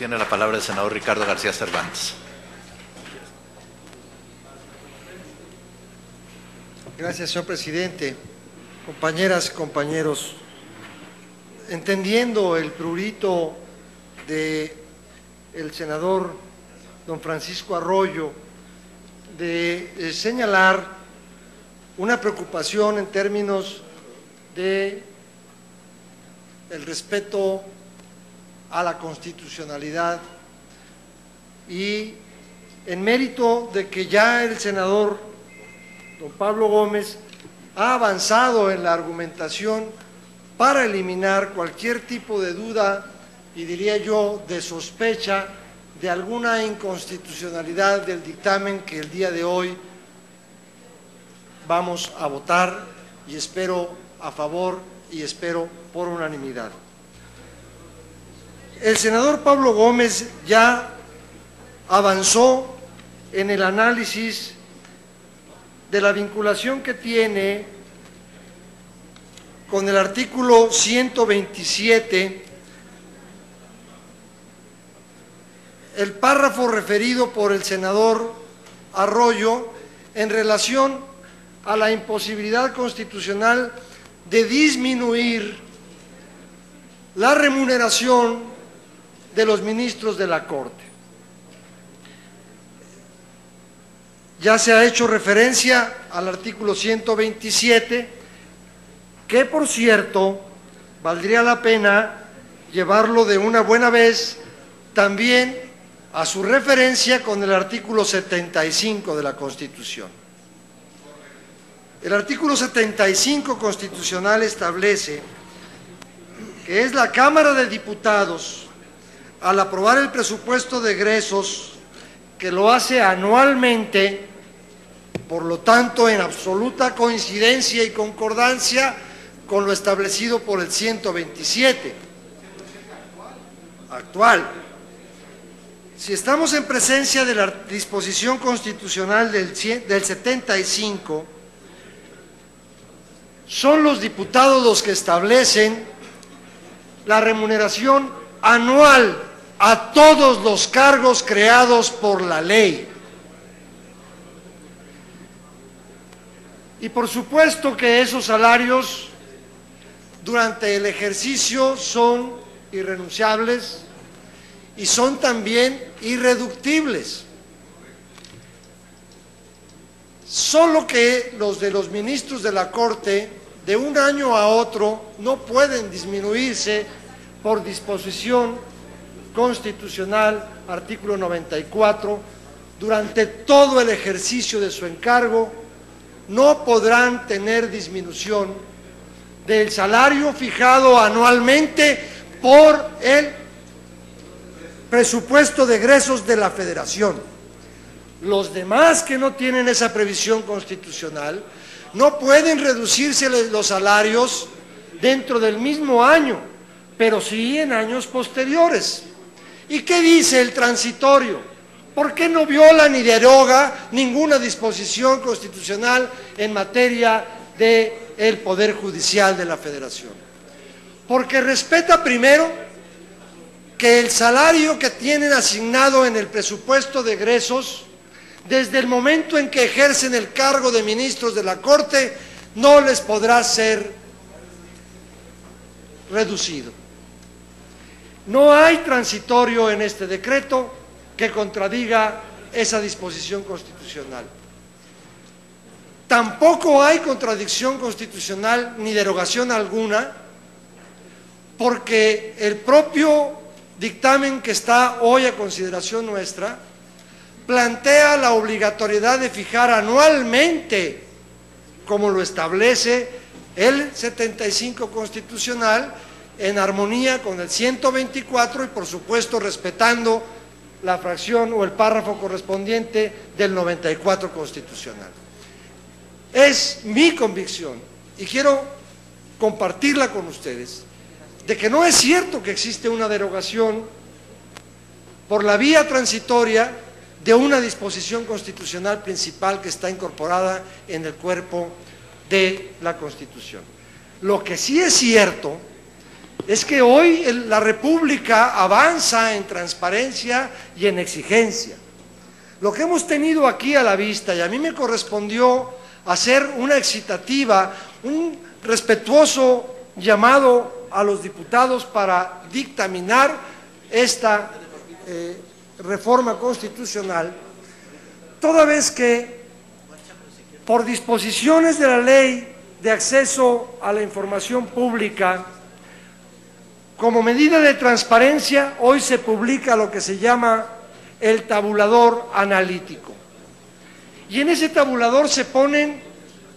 Tiene la palabra el senador Ricardo García Cervantes. Gracias, señor presidente. Compañeras y compañeros, entendiendo el prurito del senador don Francisco Arroyo de señalar una preocupación en términos de el respeto a la constitucionalidad y en mérito de que ya el senador don Pablo Gómez ha avanzado en la argumentación para eliminar cualquier tipo de duda y diría yo de sospecha de alguna inconstitucionalidad del dictamen que el día de hoy vamos a votar y espero a favor y espero por unanimidad. El senador Pablo Gómez ya avanzó en el análisis de la vinculación que tiene con el artículo 127, el párrafo referido por el senador Arroyo en relación a la imposibilidad constitucional de disminuir la remuneración de los ministros de la Corte. Ya se ha hecho referencia al artículo 127, que por cierto, valdría la pena llevarlo de una buena vez también a su referencia con el artículo 75 de la Constitución. El artículo 75 constitucional establece que es la Cámara de Diputados, al aprobar el presupuesto de egresos, que lo hace anualmente, por lo tanto en absoluta coincidencia y concordancia con lo establecido por el 127 actual. Si estamos en presencia de la disposición constitucional del 75, son los diputados los que establecen la remuneración anual a todos los cargos creados por la ley. Y por supuesto que esos salarios durante el ejercicio son irrenunciables y son también irreductibles. Solo que los de los ministros de la Corte de un año a otro no pueden disminuirse por disposición constitucional, artículo 94, durante todo el ejercicio de su encargo no podrán tener disminución del salario fijado anualmente por el presupuesto de egresos de la Federación. Los demás que no tienen esa previsión constitucional no pueden reducirse los salarios dentro del mismo año, pero sí en años posteriores. ¿Y qué dice el transitorio? ¿Por qué no viola ni deroga ninguna disposición constitucional en materia del Poder Judicial de la Federación? Porque respeta primero que el salario que tienen asignado en el presupuesto de egresos, desde el momento en que ejercen el cargo de ministros de la Corte, no les podrá ser reducido. No hay transitorio en este decreto que contradiga esa disposición constitucional. Tampoco hay contradicción constitucional ni derogación alguna, porque el propio dictamen que está hoy a consideración nuestra plantea la obligatoriedad de fijar anualmente, como lo establece el 75 constitucional, en armonía con el 124 y por supuesto respetando la fracción o el párrafo correspondiente del 94 constitucional. Es mi convicción, y quiero compartirla con ustedes, de que no es cierto que existe una derogación por la vía transitoria de una disposición constitucional principal que está incorporada en el cuerpo de la Constitución. Lo que sí es cierto es que hoy la República avanza en transparencia y en exigencia. Lo que hemos tenido aquí a la vista, y a mí me correspondió hacer una excitativa, un respetuoso llamado a los diputados para dictaminar esta reforma constitucional, toda vez que por disposiciones de la Ley de Acceso a la Información Pública, como medida de transparencia, hoy se publica lo que se llama el tabulador analítico. Y en ese tabulador se ponen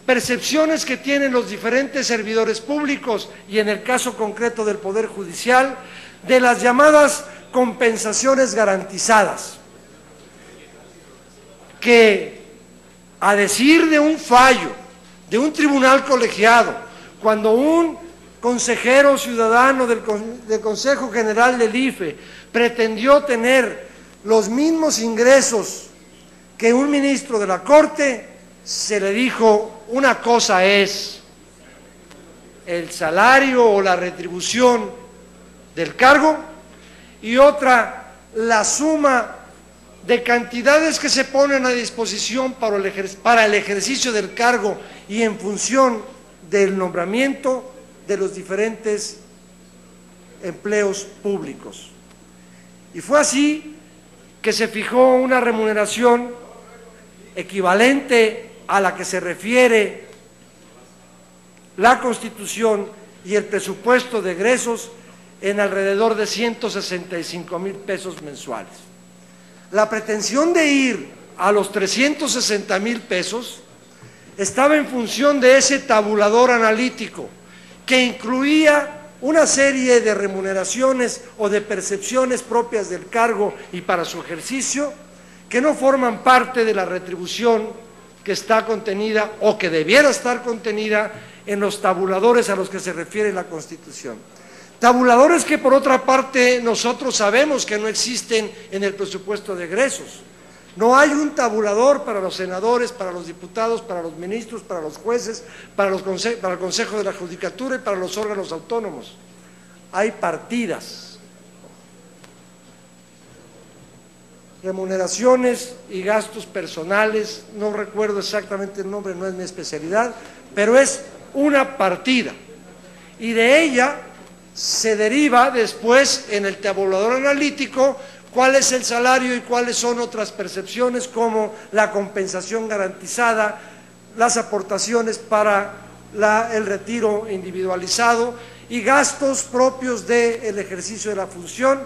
percepciones que tienen los diferentes servidores públicos, y en el caso concreto del Poder Judicial, de las llamadas compensaciones garantizadas, que a decir de un fallo de un tribunal colegiado, cuando un consejero ciudadano del Consejo General del IFE pretendió tener los mismos ingresos que un ministro de la Corte, se le dijo: una cosa es el salario o la retribución del cargo, y otra la suma de cantidades que se ponen a disposición para el ejercicio del cargo y en función del nombramiento de los diferentes empleos públicos. Y fue así que se fijó una remuneración equivalente a la que se refiere la Constitución y el presupuesto de egresos en alrededor de 165,000 pesos mensuales. La pretensión de ir a los 360,000 pesos estaba en función de ese tabulador analítico que incluía una serie de remuneraciones o de percepciones propias del cargo y para su ejercicio que no forman parte de la retribución que está contenida o que debiera estar contenida en los tabuladores a los que se refiere la Constitución. Tabuladores que por otra parte nosotros sabemos que no existen en el presupuesto de egresos. No hay un tabulador para los senadores, para los diputados, para los ministros, para los jueces, para el Consejo de la Judicatura y para los órganos autónomos. Hay partidas, remuneraciones y gastos personales, no recuerdo exactamente el nombre, no es mi especialidad, pero es una partida, y de ella se deriva después en el tabulador analítico cuál es el salario y cuáles son otras percepciones como la compensación garantizada, las aportaciones para el retiro individualizado y gastos propios del ejercicio de la función,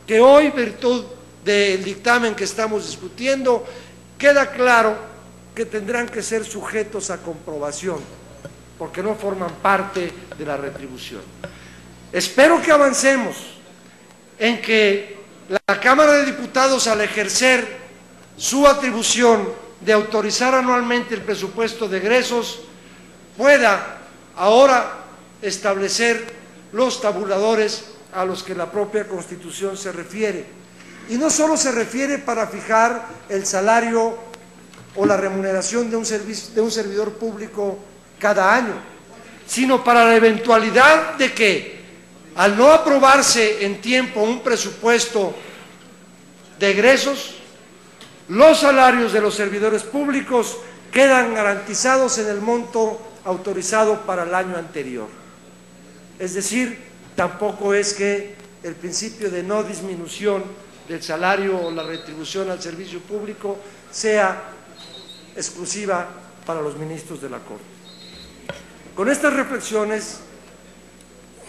que hoy, virtud del dictamen que estamos discutiendo, queda claro que tendrán que ser sujetos a comprobación, porque no forman parte de la retribución. Espero que avancemos en que la Cámara de Diputados, al ejercer su atribución de autorizar anualmente el presupuesto de egresos, pueda ahora establecer los tabuladores a los que la propia Constitución se refiere. Y no solo se refiere para fijar el salario o la remuneración de un servidor público cada año, sino para la eventualidad de que, al no aprobarse en tiempo un presupuesto de egresos, los salarios de los servidores públicos quedan garantizados en el monto autorizado para el año anterior. Es decir, tampoco es que el principio de no disminución del salario o la retribución al servicio público sea exclusiva para los ministros de la Corte. Con estas reflexiones,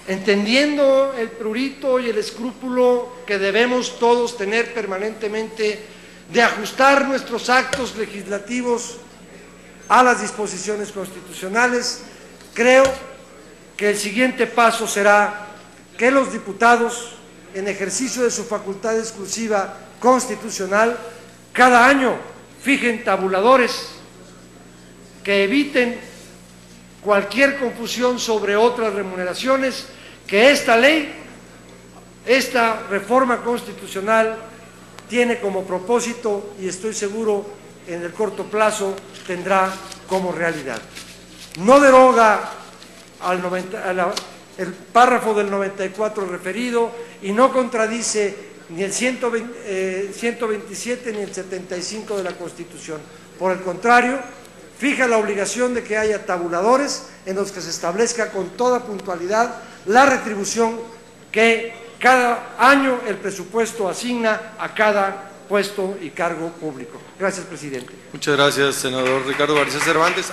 entendiendo el prurito y el escrúpulo que debemos todos tener permanentemente de ajustar nuestros actos legislativos a las disposiciones constitucionales, creo que el siguiente paso será que los diputados, en ejercicio de su facultad exclusiva constitucional, cada año fijen tabuladores que eviten cualquier confusión sobre otras remuneraciones, que esta ley, esta reforma constitucional tiene como propósito, y estoy seguro en el corto plazo tendrá como realidad. No deroga el párrafo del 94 referido y no contradice ni el 127 ni el 75 de la Constitución. Por el contrario, fija la obligación de que haya tabuladores en los que se establezca con toda puntualidad la retribución que cada año el presupuesto asigna a cada puesto y cargo público. Gracias, presidente. Muchas gracias, senador Ricardo García Cervantes.